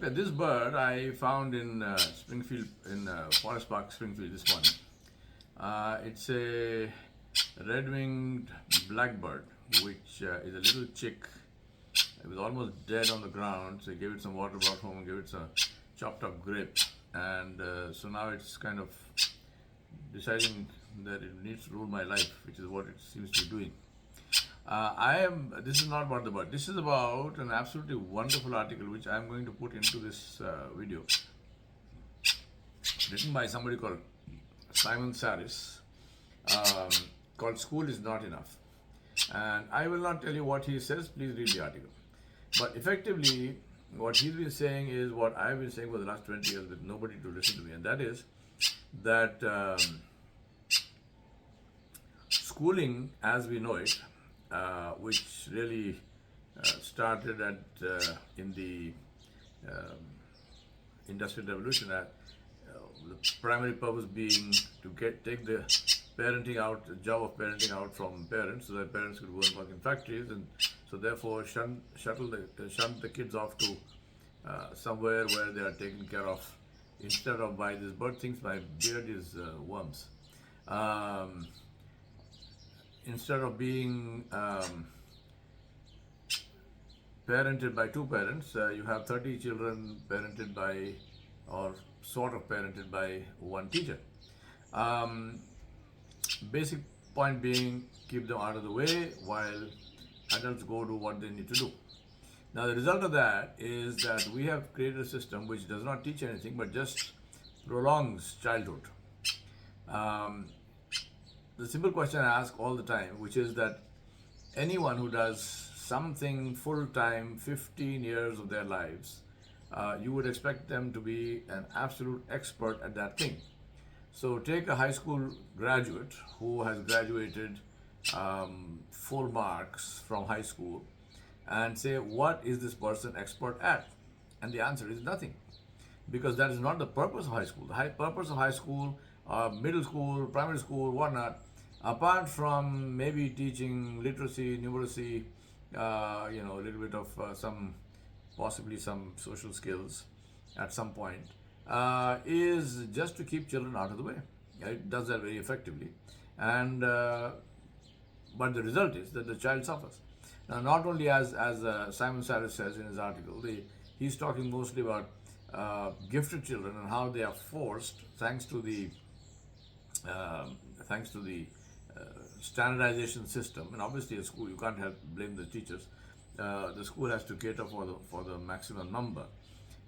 Okay, this bird I found in Springfield, in Forest Park, Springfield this morning. It's a red-winged blackbird, which is a little chick. It was almost dead on the ground, so I gave it some water, brought home, and gave it some chopped up grape. And so now it's kind of deciding that it needs to rule my life, which is what it seems to be doing. This is not about the bird. This is about an absolutely wonderful article which I am going to put into this video, written by somebody called Simon Saris, called "School is Not Enough." And I will not tell you what he says. Please read the article. But effectively, what he's been saying is what I've been saying for the last 20 years with nobody to listen to me, and that is that schooling as we know it, which really started in the Industrial Revolution, the primary purpose being to take the job of parenting out from parents, so that parents could go and work in factories, and so therefore shunt the kids off to somewhere where they are taken care of, instead of by this bird thinks my beard is worms. Instead of being parented by two parents, you have 30 children parented by, or sort of parented by, one teacher. Basic point being, keep them out of the way while adults go do what they need to do. Now the result of that is that we have created a system which does not teach anything but just prolongs childhood. The simple question I ask all the time, which is that anyone who does something full-time, 15 years of their lives, you would expect them to be an absolute expert at that thing. So take a high school graduate who has graduated full marks from high school and say, what is this person expert at? And the answer is nothing, because that is not the purpose of high school. The purpose of high school, middle school, primary school, whatnot, apart from maybe teaching literacy, numeracy, a little bit of possibly some social skills at some point, is just to keep children out of the way. It does that very effectively, and but the result is that the child suffers. Now, not only as Simon Saris says in his article, he's talking mostly about gifted children and how they are forced, thanks to the standardization system. And obviously, a school, you can't blame the teachers. The school has to cater for the maximum number,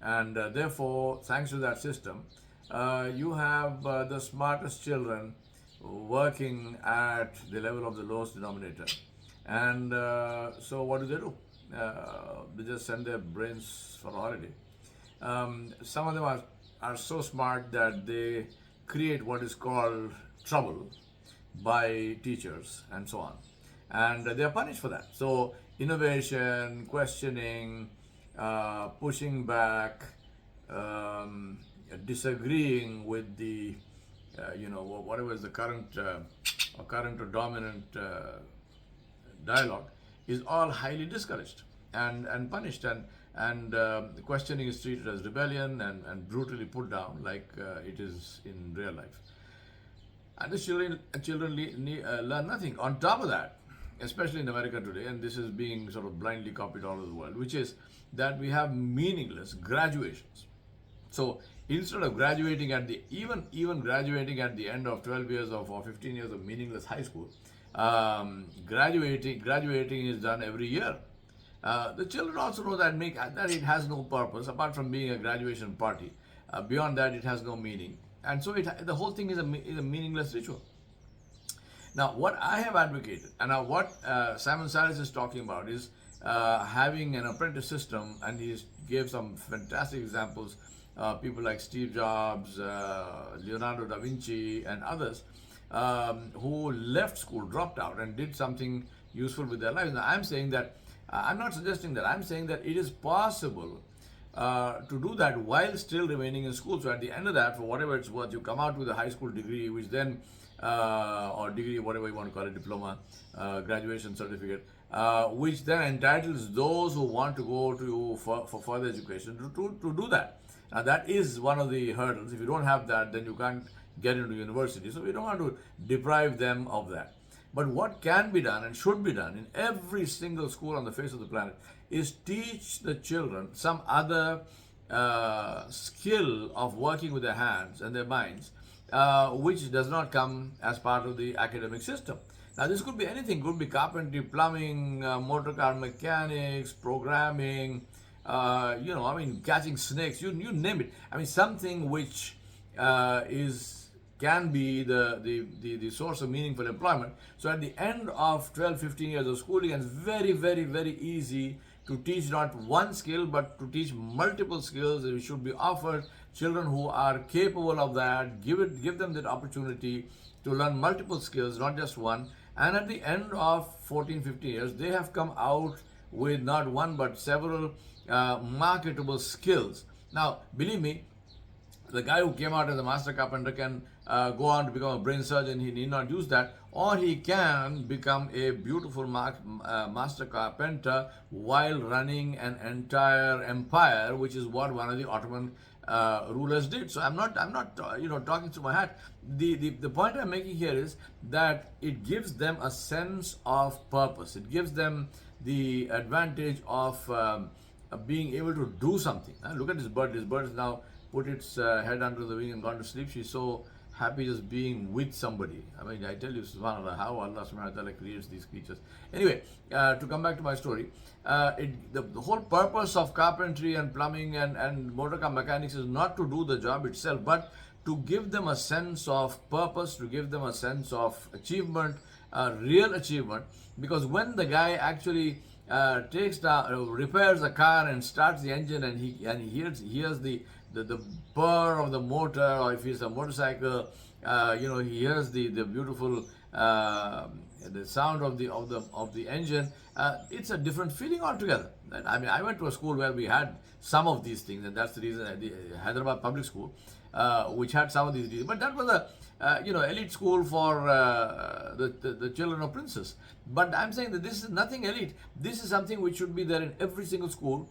and therefore, thanks to that system, you have the smartest children working at the level of the lowest denominator. And so what do? They just send their brains for a holiday. Some of them are so smart that they create what is called trouble by teachers and so on. And they are punished for that. So innovation, questioning, pushing back, disagreeing with the, whatever is the current or dominant dialogue, is all highly discouraged and punished, and the questioning is treated as rebellion and brutally put down like it is in real life. And the children learn nothing. On top of that, especially in America today, and this is being sort of blindly copied all over the world, which is that we have meaningless graduations. So instead of graduating at even graduating at the end of 12 years or 15 years of meaningless high school, graduating is done every year. The children also know that it has no purpose apart from being a graduation party. Beyond that, it has no meaning, and so the whole thing is a meaningless ritual. Now, what I have advocated, and now what Simon Saris is talking about, is having an apprentice system, and he gave some fantastic examples. People like Steve Jobs, Leonardo da Vinci, and others who left school, dropped out, and did something useful with their lives. Now, I'm saying that, I'm not suggesting that, I'm saying that it is possible to do that while still remaining in school. So at the end of that, for whatever it's worth, you come out with a high school degree, which then, or degree, whatever you want to call it, diploma, graduation certificate, which then entitles those who want to go to for further education to do that. Now that is one of the hurdles. If you don't have that, then you can't get into university. So we don't want to deprive them of that. But what can be done and should be done in every single school on the face of the planet is teach the children some other skill of working with their hands and their minds, which does not come as part of the academic system. Now, this could be anything. Could be carpentry, plumbing, motor car mechanics, programming. Catching snakes. You name it. I mean, something which is can be the source of meaningful employment. So at the end of 12, 15 years of schooling, it's very, very, very easy to teach not one skill, but to teach multiple skills. It should be offered children who are capable of that. Give them that opportunity to learn multiple skills, not just one. And at the end of 14, 15 years, they have come out with not one but several marketable skills. Now, believe me, the guy who came out as a master carpenter can go on to become a brain surgeon. He need not use that, or he can become a beautiful master carpenter while running an entire empire, which is what one of the Ottoman rulers did. So I'm not talking through my hat. The point I'm making here is that it gives them a sense of purpose. It gives them the advantage of being able to do something. Look at this bird. This bird has now put its head under the wing and gone to sleep. She's so happy just being with somebody. I mean, I tell you, subhanAllah, how Allah subhanahu wa ta'ala creates these creatures. Anyway, to come back to my story, the whole purpose of carpentry and plumbing and motor car mechanics is not to do the job itself, but to give them a sense of purpose, to give them a sense of achievement, real achievement. Because when the guy actually repairs a car and starts the engine, and he hears the purr of the motor, or if it's a motorcycle, he hears the beautiful the sound of the engine. It's a different feeling altogether. I mean, I went to a school where we had some of these things, and that's the reason the Hyderabad public school, which had some of these things. But that was a elite school for the children of princes. But I'm saying that this is nothing elite. This is something which should be there in every single school,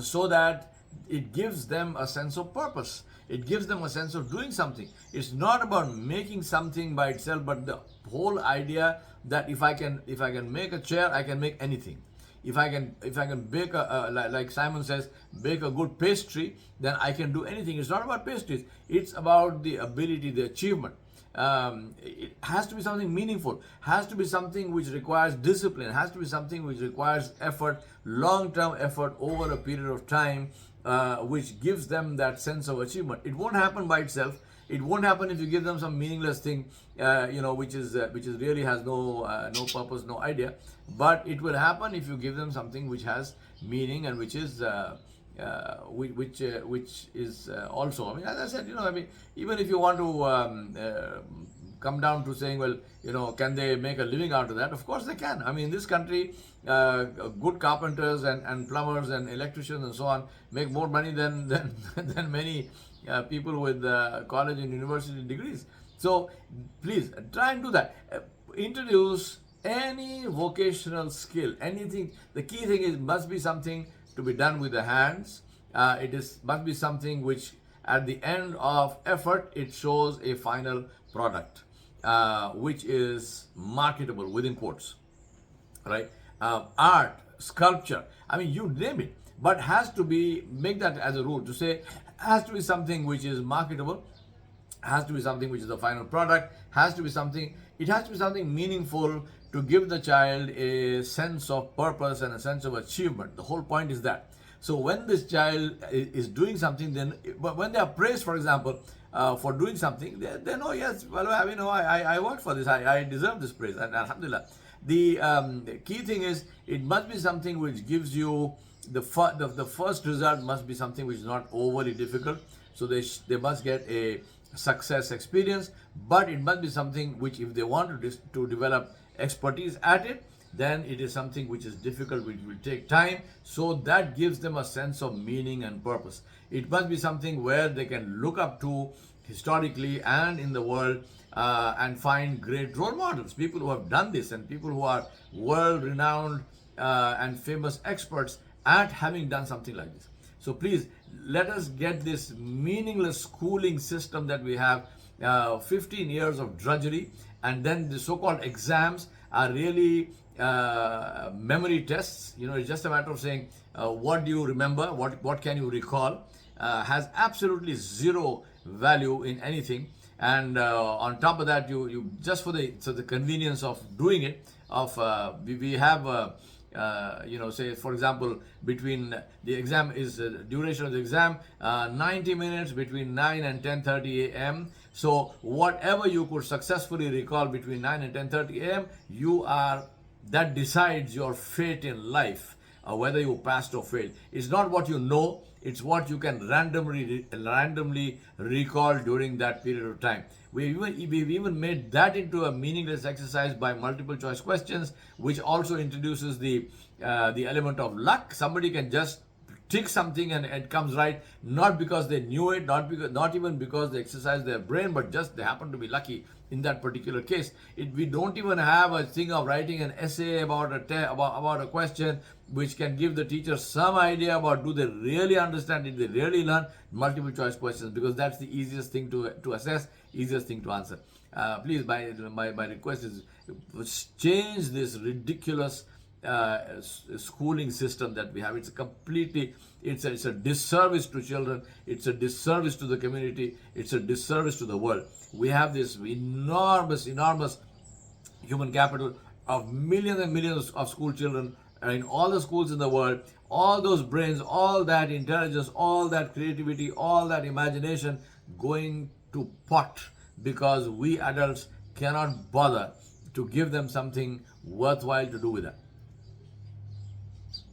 so that it gives them a sense of purpose. It gives them a sense of doing something. It's not about making something by itself, but the whole idea that if I can make a chair, I can make anything. If I can bake like Simon says, bake a good pastry, then I can do anything. It's not about pastries. It's about the ability, the achievement. It has to be something meaningful. Has to be something which requires discipline. Has to be something which requires effort, long-term effort over a period of time, which gives them that sense of achievement. It won't happen by itself. It won't happen if you give them some meaningless thing, which is really has no purpose, no idea. But it will happen if you give them something which has meaning and which is also. I mean, as I said, even if you want to come down to saying, well, can they make a living out of that? Of course they can. I mean, in this country, good carpenters and plumbers and electricians and so on make more money than many people with college and university degrees. So please try and do that. Introduce any vocational skill, anything. The key thing is must be something to be done with the hands. Must be something which at the end of effort it shows a final product, which is marketable within quotes, right? Art, sculpture, I mean, you name it, but has to be, make that as a rule to say, has to be something which is marketable, has to be something which is the final product, it has to be something meaningful to give the child a sense of purpose and a sense of achievement. The whole point is that. So when this child is doing something, then when they are praised, for example, for doing something, they know, yes, well, I worked for this, I deserve this praise, and alhamdulillah. The key thing is it must be something which gives you the first result must be something which is not overly difficult. So they must get a success experience, but it must be something which, if they want to develop expertise at it, then it is something which is difficult, which will take time. So that gives them a sense of meaning and purpose. It must be something where they can look up to historically and in the world, and find great role models, people who have done this and people who are world renowned and famous experts at having done something like this. So please let us get this meaningless schooling system that we have, 15 years of drudgery, and then the so-called exams are really memory tests. It's just a matter of saying, what do you remember, what can you recall, has absolutely zero value in anything. And on top of that, you just for the convenience of doing it, we have say for example, between the exam is duration of the exam 90 minutes between 9 and 10:30 a.m. So whatever you could successfully recall between 9 and 10:30 a.m., that decides your fate in life, whether you passed or failed. It's not what you know, it's what you can randomly recall during that period of time. We've even made that into a meaningless exercise by multiple choice questions, which also introduces the element of luck. Somebody can just tick something and it comes right, not because they knew it, not even because they exercised their brain, but just they happen to be lucky in that particular case. We don't even have a thing of writing an essay about a question which can give the teacher some idea about, do they really understand, did they really learn. Multiple choice questions, because that's the easiest thing to assess, easiest thing to answer. Please, my request is change this ridiculous schooling system that we have. It's a disservice to children, it's a disservice to the community, it's a disservice to the world. We have this enormous human capital of millions and millions of school children in all the schools in the world. All those brains, all that intelligence, all that creativity, all that imagination going to pot because we adults cannot bother to give them something worthwhile to do with that.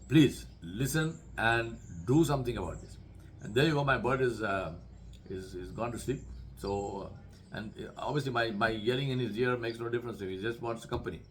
Please listen and do something about this. And there you go. My bird is gone to sleep. So, and obviously my yelling in his ear makes no difference to him. He just wants company.